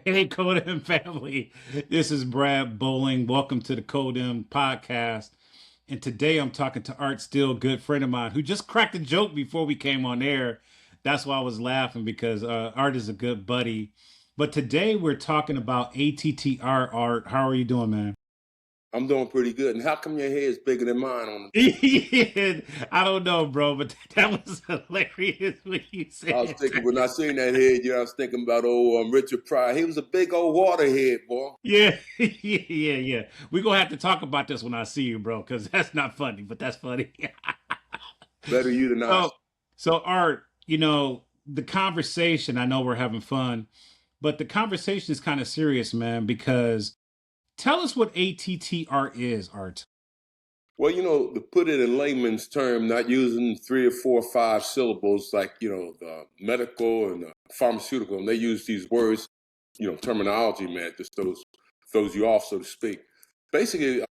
Hey, Codem family. This is Brad Bowling. Welcome to the Codem podcast. And today I'm talking to Art Still, good friend of mine, who just cracked a joke before we came on air. That's why I was laughing because Art is a good buddy. But today we're talking about ATTR. Art, how are you doing, man? I'm doing pretty good. And how come your head's bigger than mine on I don't know, bro, but that was hilarious when you I was said thinking that. when I seen that head, I was thinking about old Richard Pryor. He was a big old waterhead, boy. Yeah, yeah. We're gonna have to talk about this when I see you, bro, because that's not funny, but that's funny. Better you than I. so so Art, the conversation, I know we're having fun, but the conversation is kind of serious, man, because tell us what ATTR is, Art. Well, to put it in layman's term, not using three or four or five syllables like, the medical and the pharmaceutical, and they use these words, terminology, man, just throws you off, so to speak. Basically,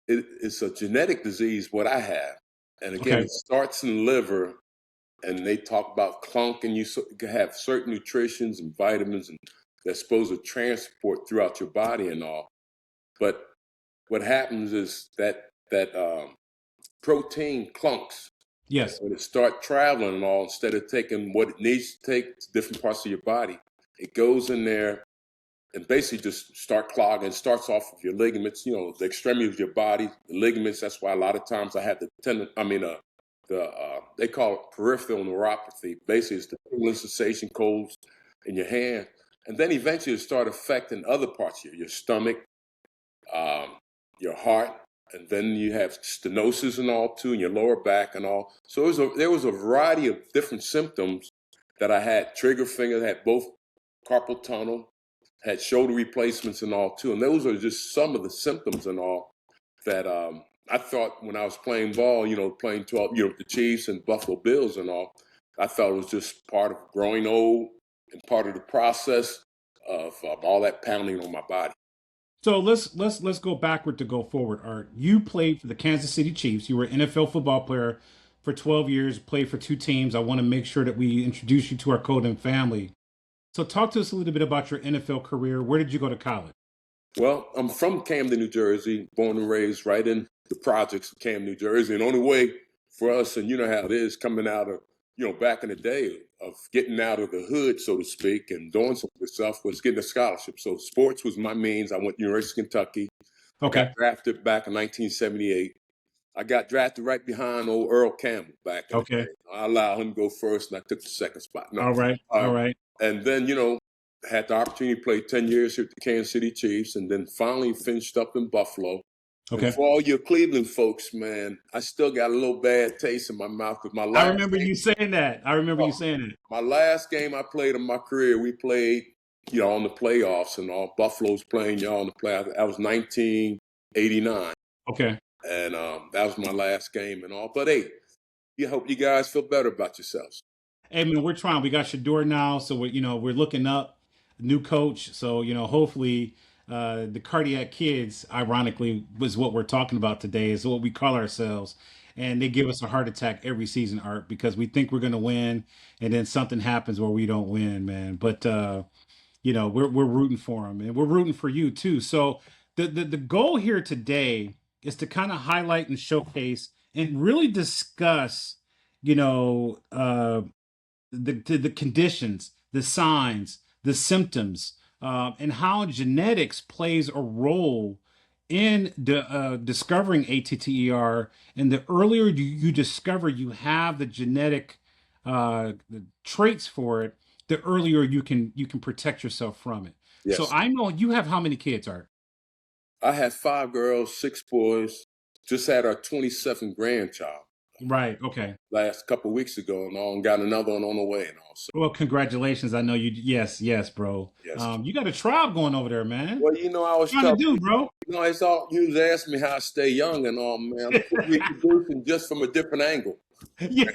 it's a genetic disease, what I have. And again, Okay. it starts in the liver, and they talk about clunk, and you have certain nutritions and vitamins and that's supposed to transport throughout your body and all. But what happens is that protein clunks, and Yes. when it start traveling and all, instead of taking what it needs to take to different parts of your body, it goes in there and basically just start clogging. It starts off with your ligaments, the extremity of your body, the ligaments. That's why a lot of times I have they call it peripheral neuropathy. Basically, it's the tingling sensation, colds in your hand, and then eventually it start affecting other parts of your stomach, um, your heart, and then you have stenosis and all too, in your lower back and all. So there was a variety of different symptoms that I had. Trigger finger, had both carpal tunnel, had shoulder replacements and all too. And those are just some of the symptoms and all that I thought when I was playing ball, playing 12, with the Chiefs and Buffalo Bills and all, I thought it was just part of growing old and part of the process of all that pounding on my body. So let's go backward to go forward, Art. You played for the Kansas City Chiefs. You were an NFL football player for 12 years, played for two teams. I want to make sure that we introduce you to our Coden family. So talk to us a little bit about your NFL career. Where did you go to college? Well, I'm from Camden, New Jersey, born and raised right in the projects of Camden, New Jersey. And the only way for us, and you know how it is, coming out of, back in the day of getting out of the hood, so to speak, and doing some of this stuff was getting a scholarship. So sports was my means. I went to University of Kentucky. I got Okay. drafted back in 1978. I got drafted right behind old Earl Campbell back in the Okay. day. I allowed him to go first, and I took the second spot. No. All right. All right. And then, had the opportunity to play 10 years here at the Kansas City Chiefs, and then finally finished up in Buffalo. And Okay. for all your Cleveland folks, man, I still got a little bad taste in my mouth with my I last remember game. you saying that. I remember you saying that. My last game I played in my career, we played, on the playoffs and all. Buffalo's playing y'all in the playoffs. That was 1989. Okay. And that was my last game and all. But hey, I hope you guys feel better about yourselves. Hey man, we're trying. We got Shador now, so we're looking up new coach. So hopefully the cardiac kids, ironically, was what we're talking about today. Is what we call ourselves, and they give us a heart attack every season, Art, because we think we're gonna win, and then something happens where we don't win, man. But we're rooting for them, and we're rooting for you too. So the goal here today is to kind of highlight and showcase and really discuss, you know. The conditions, the signs, the symptoms, and how genetics plays a role in discovering ATTER. And the earlier you discover you have the genetic the traits for it, the earlier you can protect yourself from it. So Yes. I know you have how many kids, Art? I had 5 girls, 6 boys, just had our 27th grandchild Right. Okay. last couple of weeks ago and all, and got another one on the way and all. So, Well, congratulations. I know you. Yes, bro. yes. You got a tribe going over there, man. Well, I was What you trying to telling do, bro? it's all you was asking me how I stay young and all, man. I'm still reproducing just from a different angle. Yeah.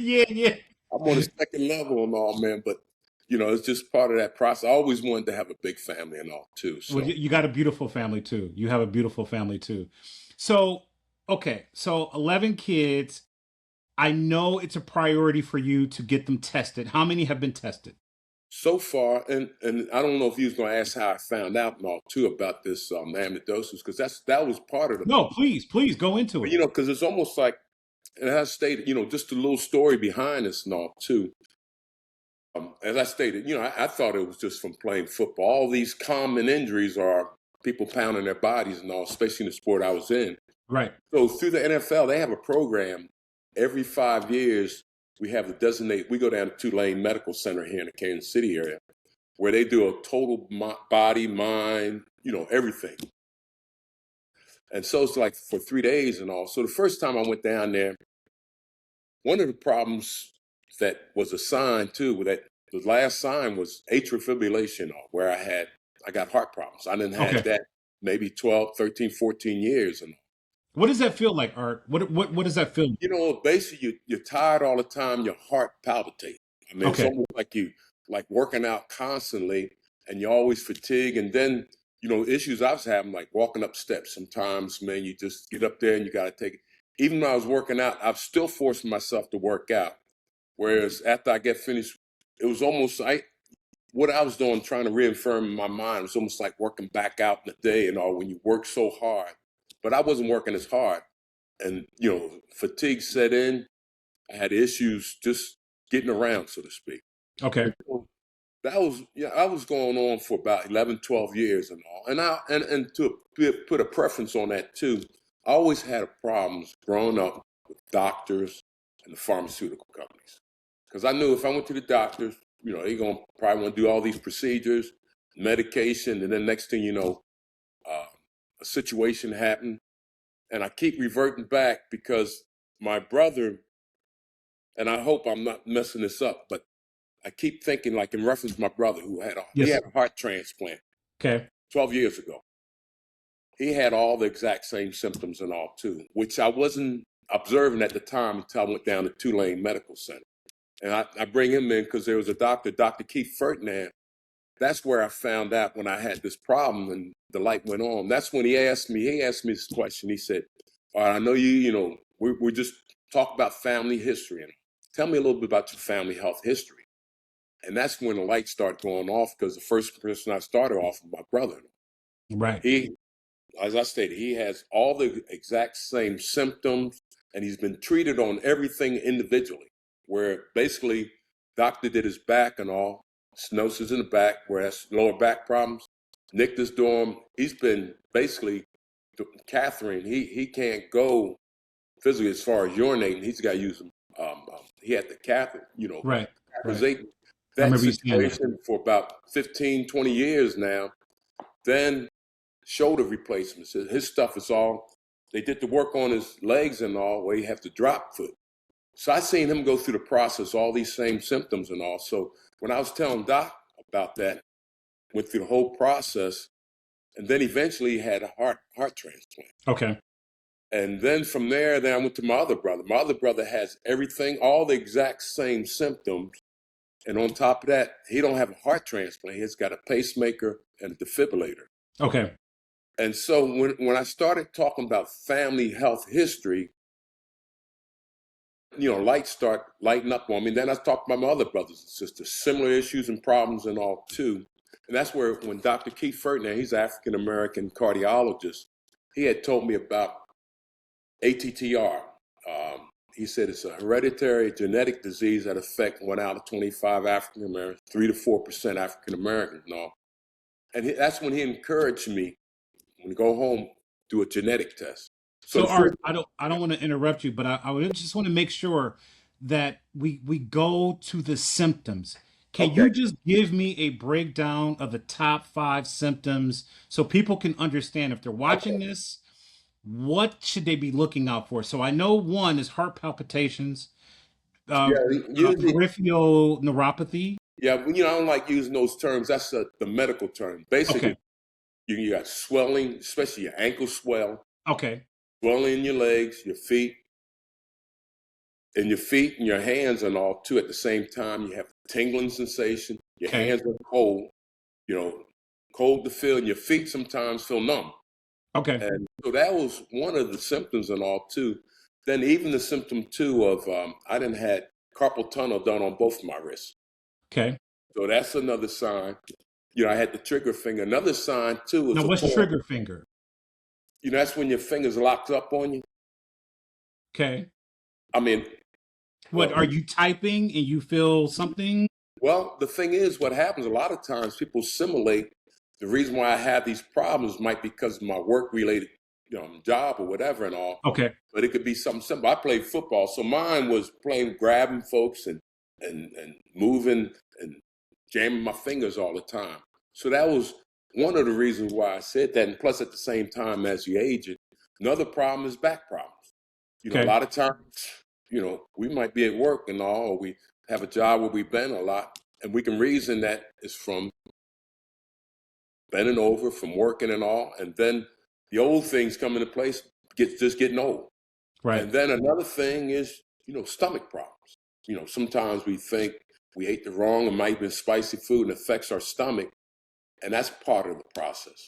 I'm on the second level and all, man, but it's just part of that process. I always wanted to have a big family and all too. Well, So you got a beautiful family too. You have a beautiful family too. So, okay, so 11 kids. I know it's a priority for you to get them tested. How many have been tested? So far, and I don't know if you was going to ask how I found out and all too about this amyloidosis, because that was part of the, No, please go into it. because it's almost like, and as I stated, just a little story behind this and all too. As I stated, I thought it was just from playing football. All these common injuries are people pounding their bodies and all, especially in the sport I was in. Right. So through the NFL, they have a program every 5 years. We have we go down to Tulane Medical Center here in the Kansas City area, where they do a total body, mind, everything. And so it's like for 3 days and all. So the first time I went down there, one of the problems that was a sign too, that the last sign was atrial fibrillation, where I got heart problems. I didn't have Okay. that maybe 12, 13, 14 years. And What does that feel like, Art? What does that feel? basically you're tired all the time, your heart palpitates. I mean, it's Okay. almost like you like working out constantly and you're always fatigued. And then, issues I was having, like walking up steps. Sometimes, man, you just get up there and you got to take it. Even though I was working out, I've still forced myself to work out. Whereas after I get finished, it was almost like what I was doing, trying to reaffirm in my mind, it was almost like working back out in the day and all when you work so hard. But I wasn't working as hard. And, fatigue set in. I had issues just getting around, so to speak. Okay. That was, I was going on for about 11, 12 years and all. And to put a preference on that too, I always had problems growing up with doctors and the pharmaceutical companies. Because I knew if I went to the doctors, they're going to probably want to do all these procedures, medication, and then next thing you know, a situation happened. And I keep reverting back because my brother, and I hope I'm not messing this up, but I keep thinking, like in reference to my brother who he Yes. had a heart transplant Okay. 12 years ago. He had all the exact same symptoms and all too, which I wasn't observing at the time until I went down to Tulane Medical Center. And I bring him in because there was a doctor, Dr. Keith Ferdinand. That's where I found out when I had this problem and the light went on. That's when he asked me this question. He said, all right, I know we just talk about family history. And tell me a little bit about your family health history. And that's when the lights start going off, because the first person I started off with my brother. Right. He, as I stated, he has all the exact same symptoms and he's been treated on everything individually, where basically doctor did his back and all, stenosis in the back, where that's lower back problems, nicked his dorm. He's been basically, Catherine, he can't go physically as far as urinating. He's got to use he had the catheter, Right. catheterization. I That remember you saying that. situation for about 15, 20 years now. Then shoulder replacements. His stuff is all, they did the work on his legs and all, where he have to drop foot. So I seen him go through the process, all these same symptoms and all. So when I was telling Doc about that, went through the whole process, and then eventually he had a heart transplant. Okay. And then from there, then I went to my other brother. My other brother has everything, all the exact same symptoms. And on top of that, he don't have a heart transplant. He's got a pacemaker and a defibrillator. Okay. And so when I started talking about family health history, lights start lighting up on me. Then I talked about my other brothers and sisters, similar issues and problems and all too. And that's where when Dr. Keith Ferdinand, he's an African-American cardiologist, he had told me about ATTR. He said it's a hereditary genetic disease that affects 1 out of 25 African Americans, 3 to 4% African Americans and all. And that's when he encouraged me, when you go home, do a genetic test. So, So Art, I don't want to interrupt you, but I would just want to make sure that we go to the symptoms. Can okay, you just give me a breakdown of the top 5 symptoms so people can understand if they're watching this, what should they be looking out for? So I know one is heart palpitations, uh, yeah, usually, peripheral neuropathy. yeah. I don't like using those terms. That's the medical term. Basically, Okay. you got swelling, especially your ankle Okay. swelling in your legs, your feet, and your hands and all too. At the same time, you have tingling sensation. Your Okay. hands are cold, cold to feel, and your feet sometimes feel numb. Okay. And so that was one of the symptoms and all too. Then even the symptom too of I didn't had carpal tunnel done on both of my wrists. Okay. So that's another sign. I had the trigger finger. Another sign too is Now, a what's form. trigger finger? That's when your fingers locked up on you. Okay. I mean, What well, are you typing and you feel something? well, the thing is, what happens a lot of times, people simulate the reason why I have these problems might be because of my work related, job or whatever and all. Okay. But it could be something simple. I played football, so mine was playing, grabbing folks and moving and jamming my fingers all the time. So that was one of the reasons why I said that. And plus, at the same time, as you age, another problem is back problems. A Okay. lot of times, we might be at work and all, or we have a job where we bend a lot, and we can reason that it's from bending over, from working and all, and then the old things come into place, just getting old. Right. And then another thing is, stomach problems. Sometimes we think we ate the wrong or might have been spicy food and affects our stomach, and that's part of the process.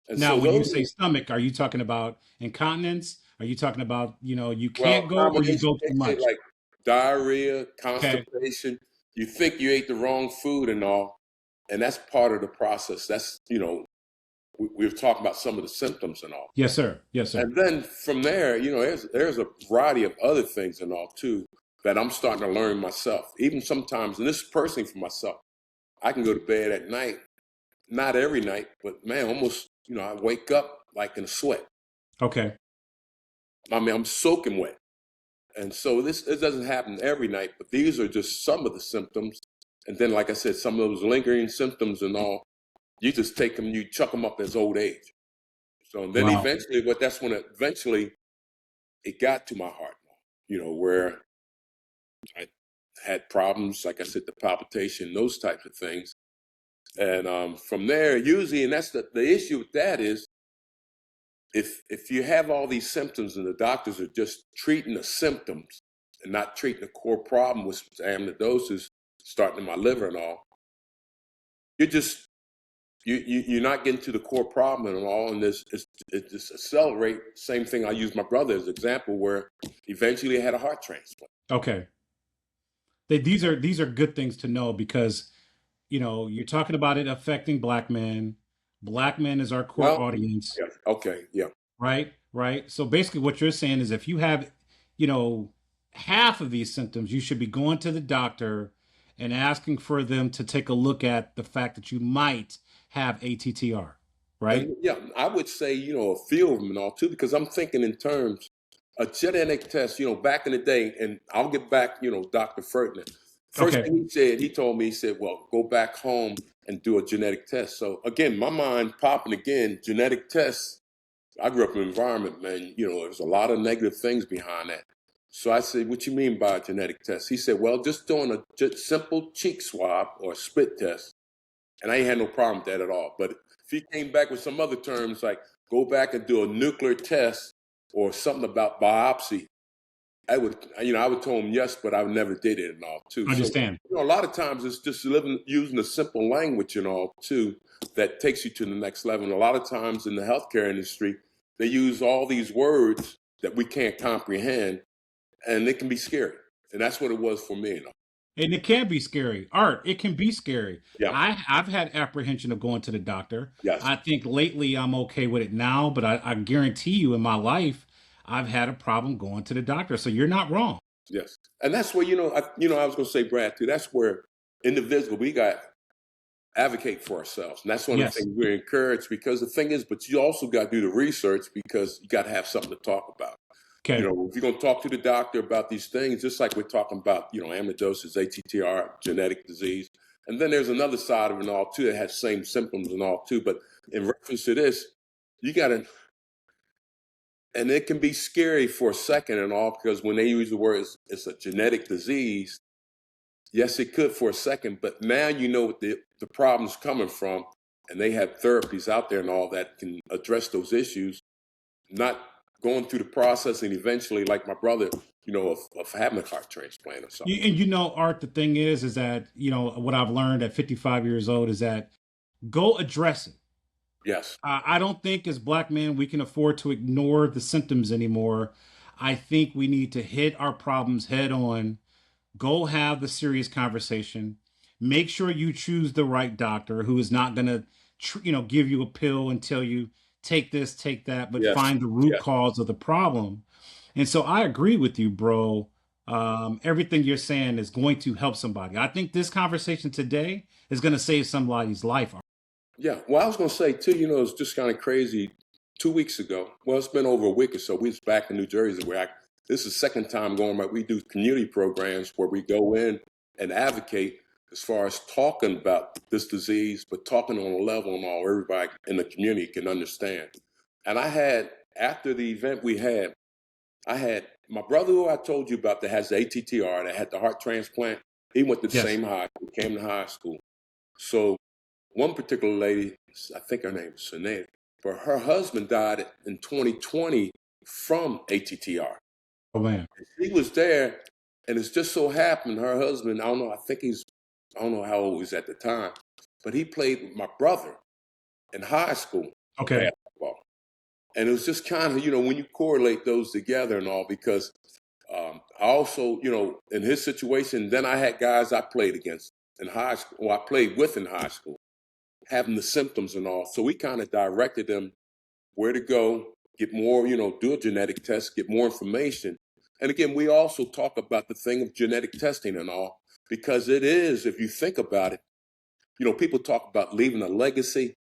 And Now, so when you those, say stomach, are you talking about incontinence? Are you talking about, you well, can't go or you combination, go too they say much? like diarrhea, Okay. constipation. You think you ate the wrong food and all, and that's part of the process. That's, we've talked about some of the symptoms and all. Yes, sir. Yes, sir. And then from there, there's a variety of other things and all too that I'm starting to learn myself. Even sometimes, and this is personally for myself, I can go to bed at night, not every night, but man, almost, I wake up like in a sweat. Okay. I mean, I'm soaking wet. And so it doesn't happen every night, but these are just some of the symptoms. And then, like I said, some of those lingering symptoms and all, you just take them, you chuck them up as old age. So and then Wow. eventually, that's when eventually it got to my heart, where I had problems, like I said, the palpitation, those types of things. And from there, usually, and that's the issue with that is if you have all these symptoms and the doctors are just treating the symptoms and not treating the core problem, which was amyloidosis starting in my liver and all, you're just you're not getting to the core problem and all, and it just accelerate. Same thing. I use my brother as an example, where eventually he had a heart transplant. Okay. These are good things to know because, you're talking about it affecting black men. Black men is our core Well, audience. yeah, okay, yeah, Right? Right. So basically, what you're saying is if you have, you know, half of these symptoms, you should be going to the doctor and asking for them to take a look at the fact that you might have ATTR. Right? and yeah, I would say a few of them and all too, because I'm thinking in terms a genetic test. Back in the day, and I'll get back. Dr. Ferdinand. First Okay. thing he said, he told me, he said, "Well, go back home and do a genetic test." So again, my mind popping again. Genetic tests. I grew up in an environment, man. There's a lot of negative things behind that. So I said, "What you mean by a genetic test?" He said, "Well, just doing a just simple cheek swab or a spit test." And I ain't had no problem with that at all. But if he came back with some other terms like go back and do a nuclear test or something about biopsy, I would tell him yes, but I never did it and all too. So, Understand. a lot of times it's just using a simple language and all too that takes you to the next level. And a lot of times in the healthcare industry, they use all these words that we can't comprehend, and it can be scary. And that's what it was for me. And it can be scary. Art, it can be scary. Yeah. I've had apprehension of going to the doctor. Yes. I think lately I'm okay with it now, but I guarantee you in my life, I've had a problem going to the doctor. So you're not wrong. Yes, and that's where I was going to say, Brad, too. That's where individual we got advocate for ourselves, and that's one of the Yes. things we're encouraged. Because the thing is, but you also got to do the research because you got to have something to talk about. Okay. If you're going to talk to the doctor about these things, just like we're talking about, amyloidosis, ATTR, genetic disease, and then there's another side of it and all too that has same symptoms and all too. But in reference to this, you got to. And it can be scary for a second and all because when they use the word it's a genetic disease, yes, it could for a second, but now you know what the problem's coming from, and they have therapies out there and all that can address those issues, not going through the process and eventually, like my brother, of having a heart transplant or something. And Art, the thing is that, what I've learned at 55 years old is that go address it. Yes. I don't think as black men we can afford to ignore the symptoms anymore. I think we need to hit our problems head on, go have the serious conversation, make sure you choose the right doctor who is not going to, give you a pill and tell you take this, take that, but Yes. find the root Yes. cause of the problem. And so I agree with you, bro. Everything you're saying is going to help somebody. I think this conversation today is going to save somebody's life. Yeah. Well, I was going to say too, it's just kind of crazy. 2 weeks ago, well, it's been over a week or so. We was back in New Jersey this is the second time going back. We do community programs where we go in and advocate as far as talking about this disease, but talking on a level and all everybody in the community can understand. And after the event I had my brother who I told you about that has the ATTR, that had the heart transplant. He went to the Yes. same high school, came to high school. So one particular lady, I think her name is Sinead, but her husband died in 2020 from ATTR. Oh man. She was there, and it's just so happened her husband, I don't know how old he was at the time, but he played with my brother in high school Okay. basketball. And it was just kind of, when you correlate those together and all, because I also, in his situation, then I had guys I played against in high school, or I played with in high school, having the symptoms and all. So we kind of directed them where to go, get more, do a genetic test, get more information. And again, we also talk about the thing of genetic testing and all, because it is, if you think about it, people talk about leaving a legacy.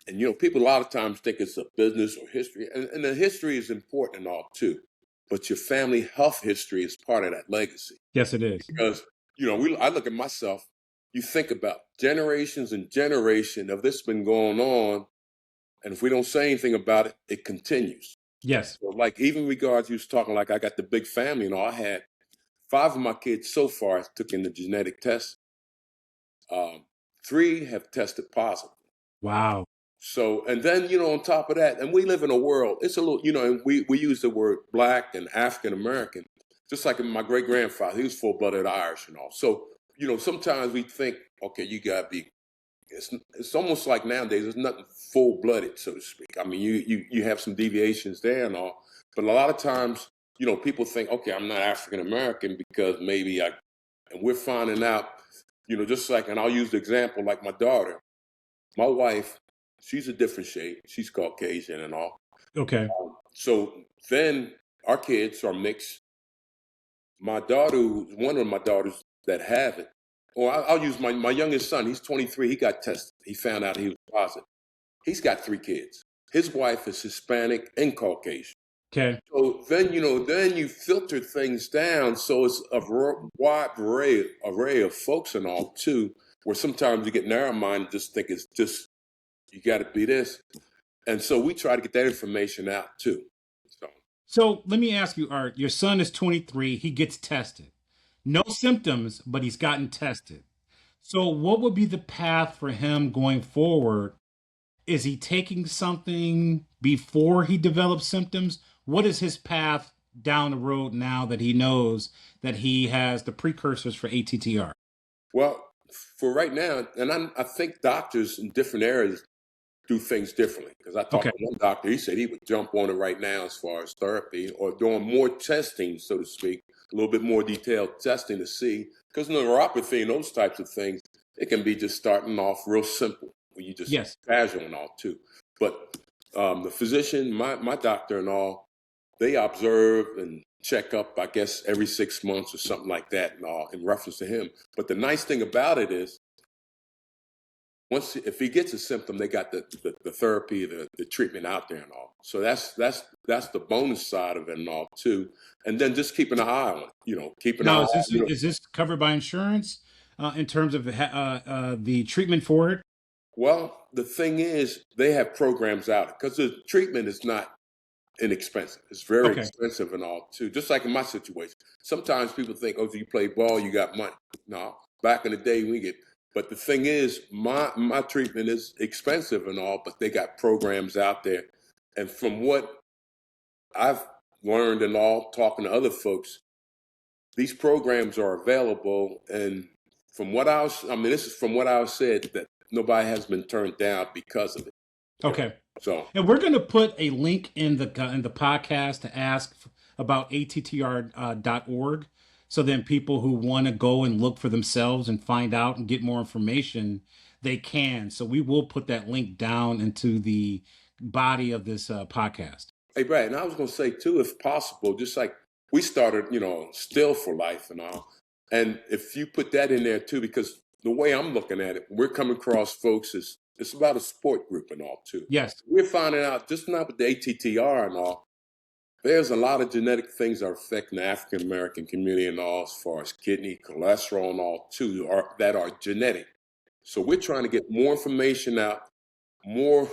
And, people a lot of times think it's a business or history. And the history is important and all too. But your family health history is part of that legacy. Yes, it is. Because, I look at myself, you think about generations and generation of this been going on. And if we don't say anything about it, it continues. Yes. So like even regards, you was talking like I got the big family and all. I had 5 of my kids so far took in the genetic test. 3 have tested positive. Wow. So, and then, on top of that, and we live in a world, it's a little, and we use the word black and African American, just like my great grandfather, he was full blooded Irish and all. So, sometimes we think, okay, you got to be, it's almost like nowadays, there's nothing full blooded, so to speak. I mean, you have some deviations there and all, but a lot of times, people think, okay, I'm not African American because maybe and we're finding out, just like, and I'll use the example like my daughter, my wife, she's a different shade. She's Caucasian and all. Okay. So then our kids are mixed. My daughter, one of my daughters that have it, or I'll use my youngest son. He's 23. He got tested. He found out he was positive. He's got 3 kids. His wife is Hispanic and Caucasian. Okay. So then, then you filter things down. So it's a wide array of folks and all too, where sometimes you get narrow minded and just think it's just, you got to be this. And so we try to get that information out too. So let me ask you, Art, your son is 23. He gets tested. No symptoms, but he's gotten tested. So what would be the path for him going forward? Is he taking something before he develops symptoms? What is his path down the road now that he knows that he has the precursors for ATTR? Well, for right now, and I think doctors in different areas do things differently. Because I talked Okay. to one doctor, he said he would jump on it right now as far as therapy or doing more testing, so to speak, a little bit more detailed testing to see. Because neuropathy and those types of things, it can be just starting off real simple when you just Yes. casual and all too. But the physician, my doctor and all, they observe and check up, I guess, every 6 months or something like that and all in reference to him. But the nice thing about it is, if he gets a symptom, they got the therapy, the treatment out there and all. So that's the bonus side of it and all too. And then just keeping an eye on it, keeping an eye Now, on it. is this covered by insurance in terms of the treatment for it? Well, the thing is, they have programs out because the treatment is not inexpensive. It's very Okay. expensive and all too. Just like in my situation, sometimes people think, oh, if you play ball, you got money. No, back in the day, we get. But the thing is, my treatment is expensive and all, but they got programs out there. And from what I've learned and all, talking to other folks, these programs are available. And from what this is from what I was said, that nobody has been turned down because of it. Okay. So, And we're going to put a link in the podcast to ask about attr.org. So then people who want to go and look for themselves and find out and get more information, they can. So we will put that link down into the body of this podcast. Hey, Brad, and I was going to say too, if possible, just like we started, Still for Life and all, and if you put that in there too, because the way I'm looking at it, we're coming across folks is it's about a support group and all too. Yes. We're finding out just not with the ATTR and all, there's a lot of genetic things that are affecting the African American community and all, as far as kidney, cholesterol and all too, that are genetic. So we're trying to get more information out, more,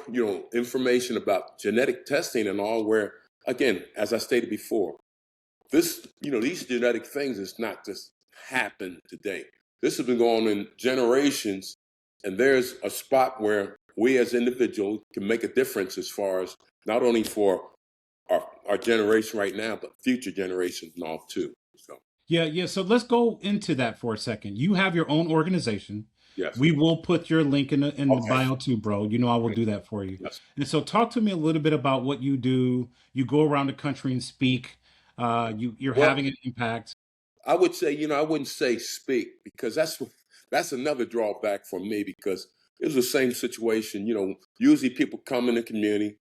information about genetic testing and all, where, again, as I stated before, these genetic things is not just happen today. This has been going on in generations, and there's a spot where we as individuals can make a difference as far as not only for our generation right now, but future generations and all too. So Yeah. So let's go into that for a second. You have your own organization. yes. We will put your link in the Okay. bio too, bro. You know I will do that for you. Yes. And so talk to me a little bit about what you do. You go around the country and speak. You're Well, having an impact. I would say, I wouldn't say speak, because that's another drawback for me, because it was the same situation. Usually people come in the community,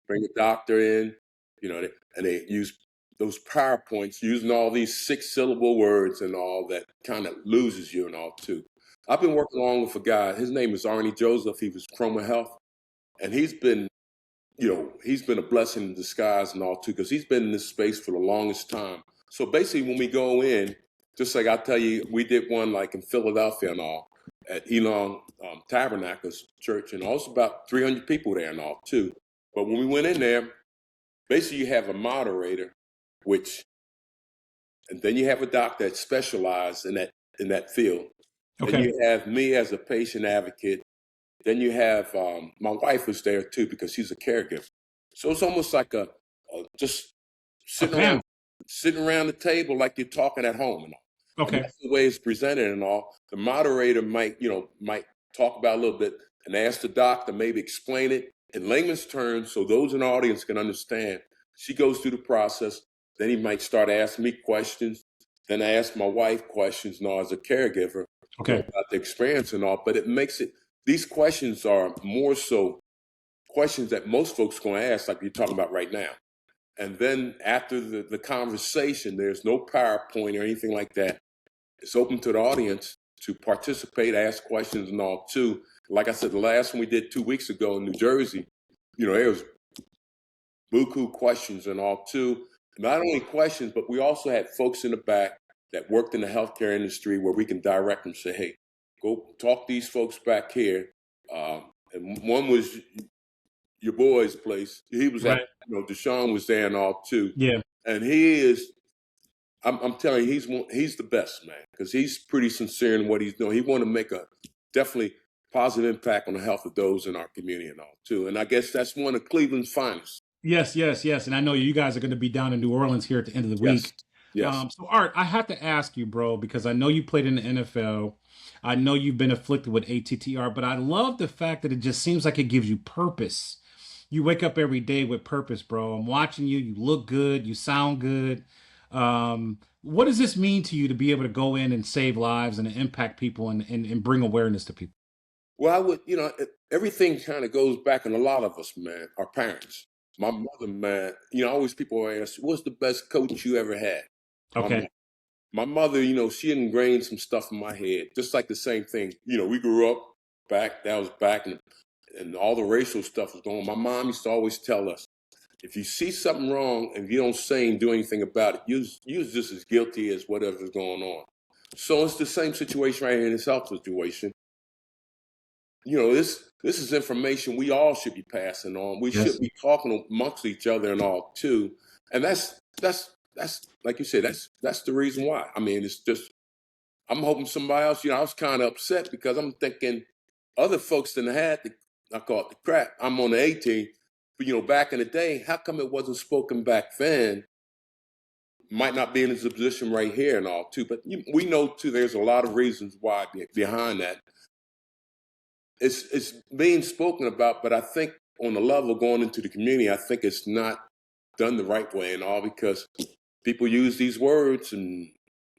bring a doctor in, and they use those PowerPoints using all these 6-syllable words and all that kind of loses you and all too. I've been working along with a guy. His name is Arnie Joseph. He was Chroma Health, and he's been a blessing in disguise and all too, because he's been in this space for the longest time. So basically, when we go in, just like I tell you, we did one like in Philadelphia and all at Elon Tabernacles Church, and also about 300 people there and all too. But when we went in there, basically you have a moderator, and then you have a doctor that specializes in that field. Then Okay. you have me as a patient advocate. Then you have my wife was there too, because she's a caregiver. So it's almost like just A sitting around panel. sitting around the table like you're talking at home and all. And Okay. that's the way it's presented and all. The moderator might talk about a little bit and ask the doctor, maybe explain it in layman's terms so those in the audience can understand. She goes through the process. Then he might start asking me questions. Then I ask my wife questions and all as a caregiver, Okay. about the experience and all. But it makes it, these questions are more so questions that most folks going to ask, like you're talking about right now. And then after the conversation, there's no PowerPoint or anything like that. It's open to the audience to participate, ask questions and all too. Like I said, the last one we did 2 weeks ago in New Jersey, there was buku questions and all too. Not only questions, but we also had folks in the back that worked in the healthcare industry where we can direct them, say, hey, go talk to these folks back here. And one was your boy's place. He was at, Right. Deshaun was there and all too. Yeah. And he is, I'm telling you, he's the best, man, because he's pretty sincere in what he's doing. He want to make a definitely positive impact on the health of those in our community and all too. And I guess that's one of Cleveland's finest. Yes. And I know you guys are going to be down in New Orleans here at the end of the Yes. week. Yes. So Art, I have to ask you, bro, because I know you played in the NFL. I know you've been afflicted with ATTR, but I love the fact that it just seems like it gives you purpose. You wake up every day with purpose, bro. I'm watching you. You look good. You sound good. What does this mean to you to be able to go in and save lives and impact people and bring awareness to people? Well, I would, everything kind of goes back in a lot of us, man, our parents. My mother, man, always people ask, what's the best coach you ever had? My Okay. mother. My mother, she ingrained some stuff in my head, just like the same thing. We grew up that was back, and all the racial stuff was going on. My mom used to always tell us, if you see something wrong and you don't say and do anything about it, you're just as guilty as whatever's going on. So it's the same situation right here in this health situation. This is information we all should be passing on. We Yes. should be talking amongst each other and all too. And that's like you said, that's the reason why. I mean, it's just I'm hoping somebody else. I was kind of upset because I'm thinking other folks done had I call it the crap. I'm on the 18, but back in the day, how come it wasn't spoken back then? Might not be in this position right here and all too, but we know too. There's a lot of reasons why behind that. It's being spoken about, but I think on the level going into the community, I think it's not done the right way and all, because people use these words, and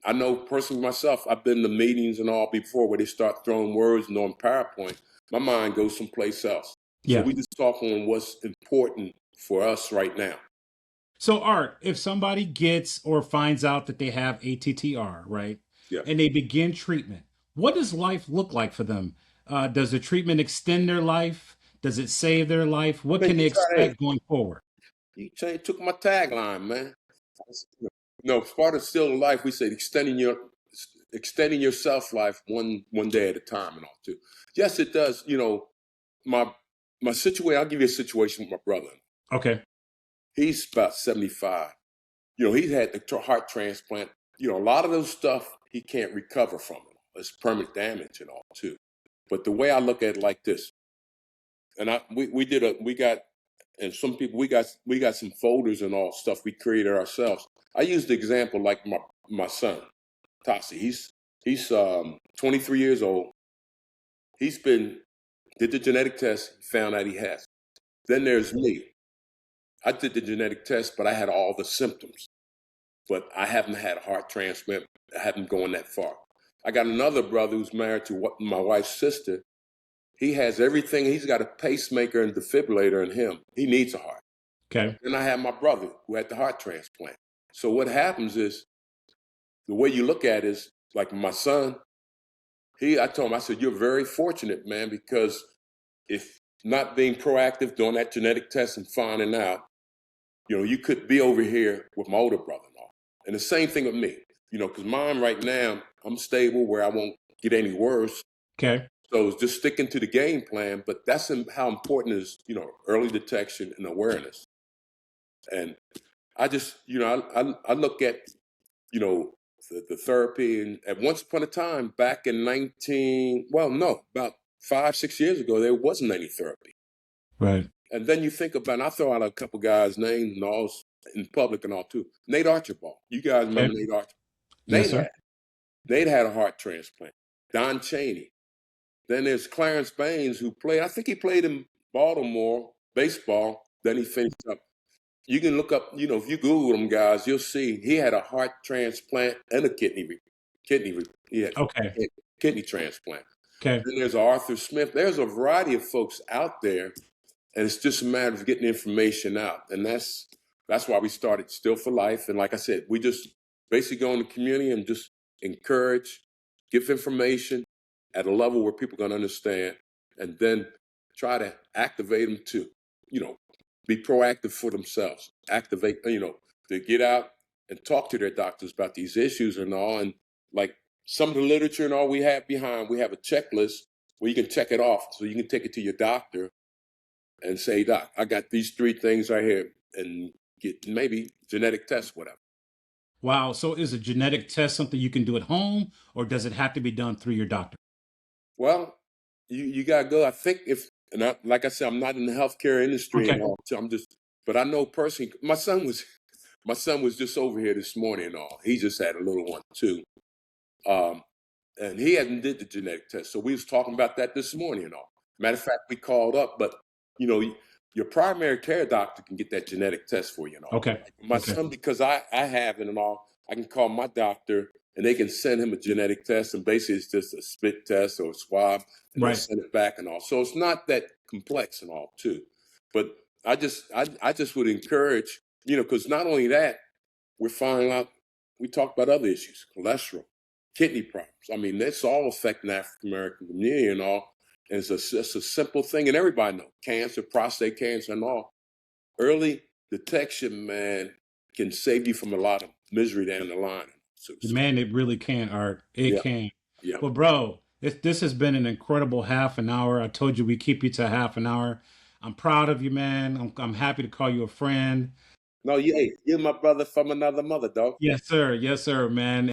I know personally myself, I've been to meetings and all before where they start throwing words and on PowerPoint. My mind goes someplace else. So Yeah. we just talk on what's important for us right now. So, Art, if somebody gets or finds out that they have ATTR, right, Yeah. and they begin treatment, what does life look like for them? Does the treatment extend their life? Does it save their life? What Man, can you they try hey, expect going forward? took my tagline, man. No, part of still life, we said extending your self life one day at a time and all too. Yes, it does. My my situation. I'll give you a situation with my brother. Okay. He's about 75. He's had the heart transplant. A lot of those stuff he can't recover from it. It's permanent damage and all too. But the way I look at it like this, and we got and some people we got some folders and all stuff we created ourselves. I use the example like my son, Tasi. He's 23 years old. He's been did the genetic test, found out he has. Then there's me. I did the genetic test, but I had all the symptoms. But I haven't had a heart transplant. I haven't gone that far. I got another brother who's married to my wife's sister. He has everything. He's got a pacemaker and defibrillator in him. He needs a heart. Okay. Then I have my brother who had the heart transplant. So what happens is the way you look at it is like my son. I told him, I said, you're very fortunate, man, because if not being proactive, doing that genetic test and finding out, you could be over here with my older brother and all. And the same thing with me, because mine right now, I'm stable where I won't get any worse. Okay. So it's just sticking to the game plan, but that's how important is, early detection and awareness. And I just, I look at, the therapy, and at once upon a time back in about 5, 6 years ago, there wasn't any therapy. Right. And then you think about, and I throw out a couple guys' names and all in public and all too. Nate Archibald. You guys Okay. remember Nate Archibald? Yes, Nate sir. had Nate had a heart transplant. Don Chaney. Then there's Clarence Baines, who played. I think he played in Baltimore baseball. Then he finished up. You can look up. If you Google them guys, you'll see he had a heart transplant and a he had Okay. kidney transplant. Okay. Then there's Arthur Smith. There's a variety of folks out there, and it's just a matter of getting information out. And that's why we started Still for Life. And like I said, we just basically go in the community and just encourage, give information at a level where people can understand, and then try to activate them to, be proactive for themselves. Activate, to get out and talk to their doctors about these issues and all. And like some of the literature and all we have behind, we have a checklist where you can check it off. So you can take it to your doctor and say, Doc, I got these 3 things right here, and get maybe genetic tests, whatever. Wow. So is a genetic test something you can do at home, or does it have to be done through your doctor? Well, you gotta go. I think like I said, I'm not in the healthcare industry and Okay. all. So but I know personally, my son was just over here this morning and all. He just had a little one too, um, and he hadn't did the genetic test. So we was talking about that this morning and all. Matter of fact, we called up, but you know, your primary care doctor can get that genetic test for you and all. Okay. Like my Okay. son, because I have it and all, I can call my doctor and they can send him a genetic test, and basically it's just a spit test or a swab, and they'll Right. send it back and all. So it's not that complex and all too. But I just would encourage, because not only that, we're finding out, we talk about other issues, cholesterol, kidney problems. I mean, that's all affecting the African American community and all. And it's a simple thing, and everybody knows cancer, prostate cancer, and all. Early detection, man, can save you from a lot of misery down the line, so to speak. Man, it really can, Art. It Yeah, can. yeah. Well, bro, this has been an incredible half an hour. I told you we keep you to half an hour. I'm proud of you, man. I'm happy to call you a friend. No, you're my brother from another mother, dog. Yes, sir. Yes, sir, man.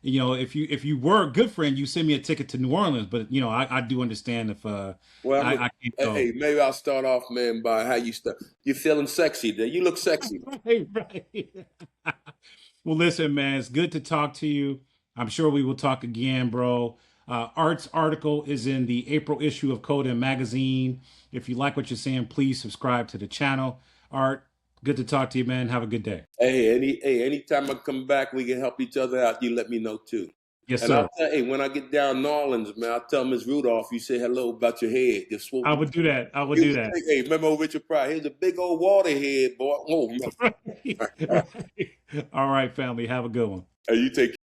If you were a good friend, you send me a ticket to New Orleans. But I do understand if Well, I can't go. hey, maybe I'll start off, man, by how you start. You feeling sexy there? You look sexy. Right, right. Well, listen, man, it's good to talk to you. I'm sure we will talk again, bro. Art's article is in the April issue of Code and Magazine. If you like what you're seeing, please subscribe to the channel. Art, Good to talk to you, man. Have a good day. Anytime I come back, we can help each other out. You let me know too. Yes, And I'll sir. tell, when I get down New Orleans, man, I'll tell Miss Rudolph, you say hello about your head. Just swoop. I would do that. I would do that. Hey, remember old Richard Pryor? Here's a big old water head, boy. Oh, man. Right. Right. All right, family. Have a good one. Hey, you take